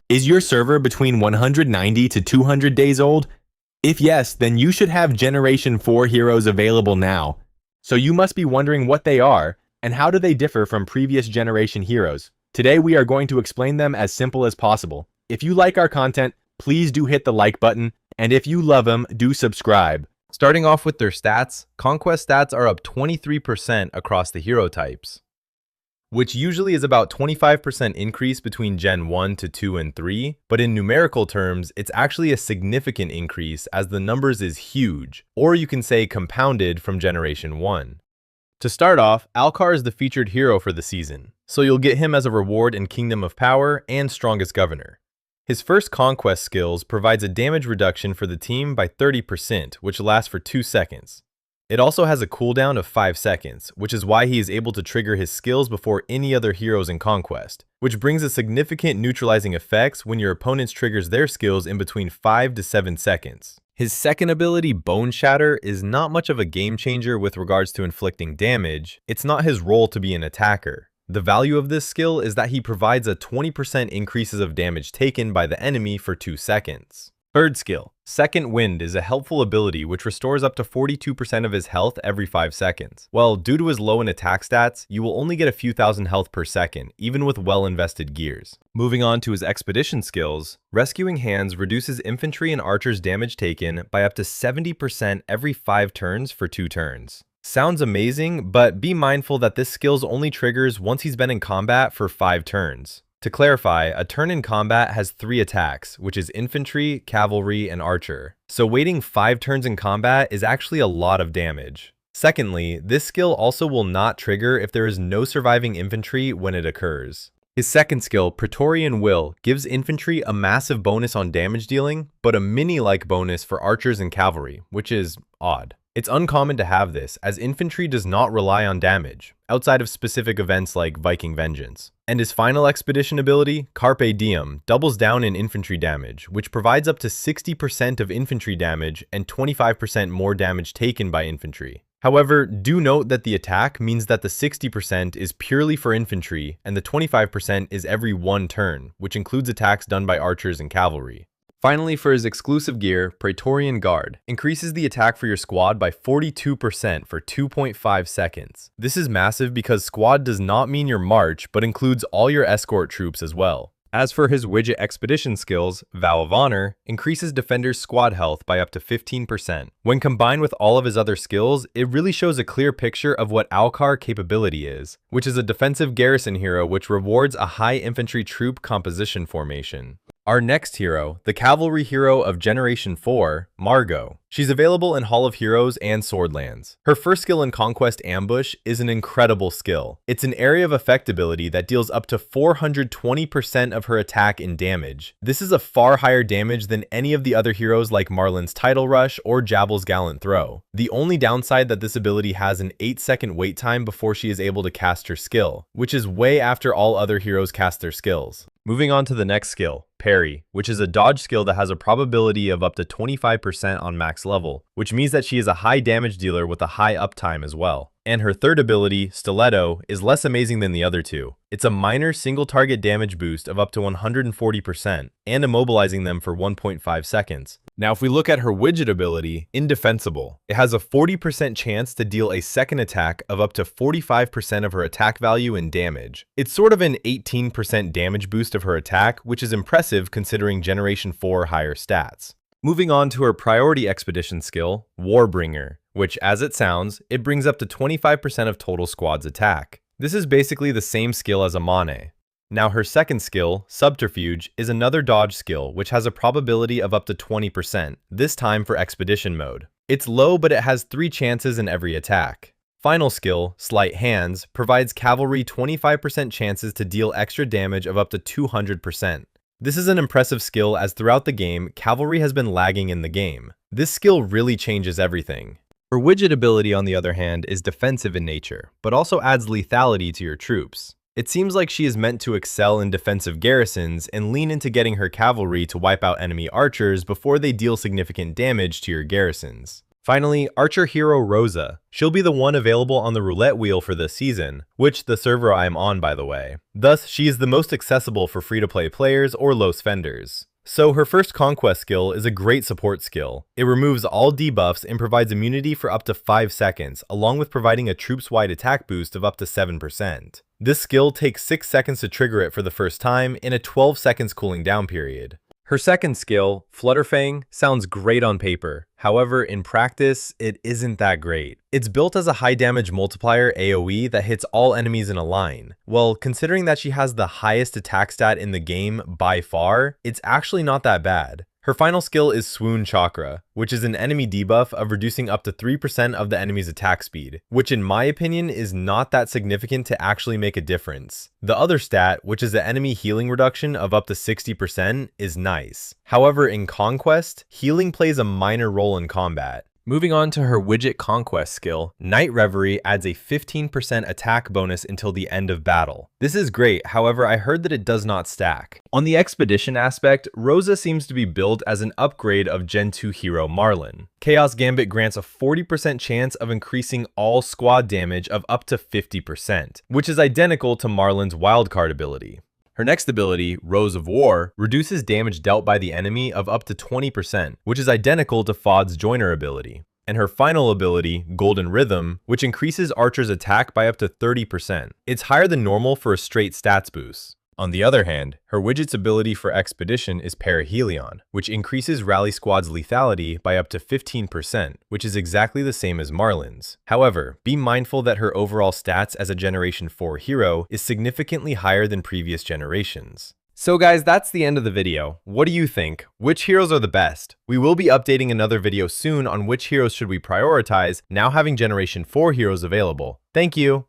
Is your server between 190 to 200 days old? If yes, then you should have Generation 4 heroes available now. So you must be wondering what they are, and how do they differ from previous generation heroes. Today we are going to explain them as simple as possible. If you like our content, please do hit the like button, and if you love them, do subscribe. Starting off with their stats, Conquest stats are up 23% across the hero types, which usually is about 25% increase between Gen 1 to 2 and 3, but in numerical terms, it's actually a significant increase as the numbers is huge, or you can say compounded from Generation 1. To start off, Alcar is the featured hero for the season, so you'll get him as a reward in Kingdom of Power and Strongest Governor. His first Conquest skills provides a damage reduction for the team by 30%, which lasts for 2 seconds. It also has a cooldown of 5 seconds, which is why he is able to trigger his skills before any other heroes in Conquest, which brings a significant neutralizing effects when your opponents triggers their skills in between 5 to 7 seconds. His second ability, Bone Shatter, is not much of a game changer with regards to inflicting damage. It's not his role to be an attacker. The value of this skill is that he provides a 20% increases of damage taken by the enemy for 2 seconds. Third skill, Second Wind, is a helpful ability which restores up to 42% of his health every 5 seconds. Well, due to his low in attack stats, you will only get a few thousand health per second, even with well-invested gears. Moving on to his Expedition skills, Rescuing Hands reduces infantry and archers' damage taken by up to 70% every 5 turns for 2 turns. Sounds amazing, but be mindful that this skill only triggers once he's been in combat for 5 turns. To clarify, a turn in combat has 3 attacks, which is Infantry, Cavalry, and Archer. So waiting 5 turns in combat is actually a lot of damage. Secondly, this skill also will not trigger if there is no surviving infantry when it occurs. His second skill, Praetorian Will, gives infantry a massive bonus on damage dealing, but a mini-like bonus for archers and cavalry, which is odd. It's uncommon to have this, as infantry does not rely on damage, outside of specific events like Viking Vengeance. And his final expedition ability, Carpe Diem, doubles down in infantry damage, which provides up to 60% of infantry damage and 25% more damage taken by infantry. However, do note that the attack means that the 60% is purely for infantry, and the 25% is every 1 turn, which includes attacks done by archers and cavalry. Finally, for his exclusive gear, Praetorian Guard, increases the attack for your squad by 42% for 2.5 seconds. This is massive because squad does not mean your march, but includes all your escort troops as well. As for his widget expedition skills, Vow of Honor increases defenders' squad health by up to 15%. When combined with all of his other skills, it really shows a clear picture of what Alcar capability is, which is a defensive garrison hero which rewards a high infantry troop composition formation. Our next hero, the cavalry hero of Generation 4, Margot. She's available in Hall of Heroes and Swordlands. Her first skill in Conquest Ambush is an incredible skill. It's an area of effect ability that deals up to 420% of her attack in damage. This is a far higher damage than any of the other heroes like Marlin's Tidal Rush or Javel's Gallant Throw. The only downside that this ability has an 8-second wait time before she is able to cast her skill, which is way after all other heroes cast their skills. Moving on to the next skill, Parry, which is a dodge skill that has a probability of up to 25% on max level, which means that she is a high damage dealer with a high uptime as well. And her third ability, Stiletto, is less amazing than the other two. It's a minor single target damage boost of up to 140% and immobilizing them for 1.5 seconds. Now if we look at her widget ability, Indefensible, it has a 40% chance to deal a second attack of up to 45% of her attack value in damage. It's sort of an 18% damage boost of her attack, which is impressive considering Generation 4 higher stats. Moving on to her priority expedition skill, Warbringer, which as it sounds, it brings up to 25% of total squad's attack. This is basically the same skill as Amane. Now her second skill, Subterfuge, is another dodge skill which has a probability of up to 20%, this time for expedition mode. It's low, but it has 3 chances in every attack. Final skill, Sleight Hands, provides cavalry 25% chances to deal extra damage of up to 200%. This is an impressive skill as throughout the game, cavalry has been lagging in the game. This skill really changes everything. Her widget ability, on the other hand, is defensive in nature, but also adds lethality to your troops. It seems like she is meant to excel in defensive garrisons and lean into getting her cavalry to wipe out enemy archers before they deal significant damage to your garrisons. Finally, Archer hero Rosa. She'll be the one available on the roulette wheel for this season, which the server I am on, by the way. Thus, she is the most accessible for free-to-play players or low spenders. So her first conquest skill is a great support skill. It removes all debuffs and provides immunity for up to 5 seconds, along with providing a troops-wide attack boost of up to 7%. This skill takes 6 seconds to trigger it for the first time in a 12 seconds cooling down period. Her second skill, Flutterfang, sounds great on paper. However, in practice, it isn't that great. It's built as a high damage multiplier AoE that hits all enemies in a line. Well, considering that she has the highest attack stat in the game by far, it's actually not that bad. Her final skill is Swoon Chakra, which is an enemy debuff of reducing up to 3% of the enemy's attack speed, which in my opinion is not that significant to actually make a difference. The other stat, which is the enemy healing reduction of up to 60%, is nice. However, in Conquest, healing plays a minor role in combat. Moving on to her widget conquest skill, Night Reverie adds a 15% attack bonus until the end of battle. This is great, however I heard that it does not stack. On the expedition aspect, Rosa seems to be built as an upgrade of Gen 2 hero Marlin. Chaos Gambit grants a 40% chance of increasing all squad damage of up to 50%, which is identical to Marlin's wildcard ability. Her next ability, Rose of War, reduces damage dealt by the enemy of up to 20%, which is identical to Fod's Joiner ability. And her final ability, Golden Rhythm, which increases Archer's attack by up to 30%. It's higher than normal for a straight stats boost. On the other hand, her widget's ability for Expedition is Perihelion, which increases Rally Squad's lethality by up to 15%, which is exactly the same as Marlin's. However, be mindful that her overall stats as a Generation 4 hero is significantly higher than previous generations. So guys, that's the end of the video. What do you think? Which heroes are the best? We will be updating another video soon on which heroes should we prioritize, now having Generation 4 heroes available. Thank you!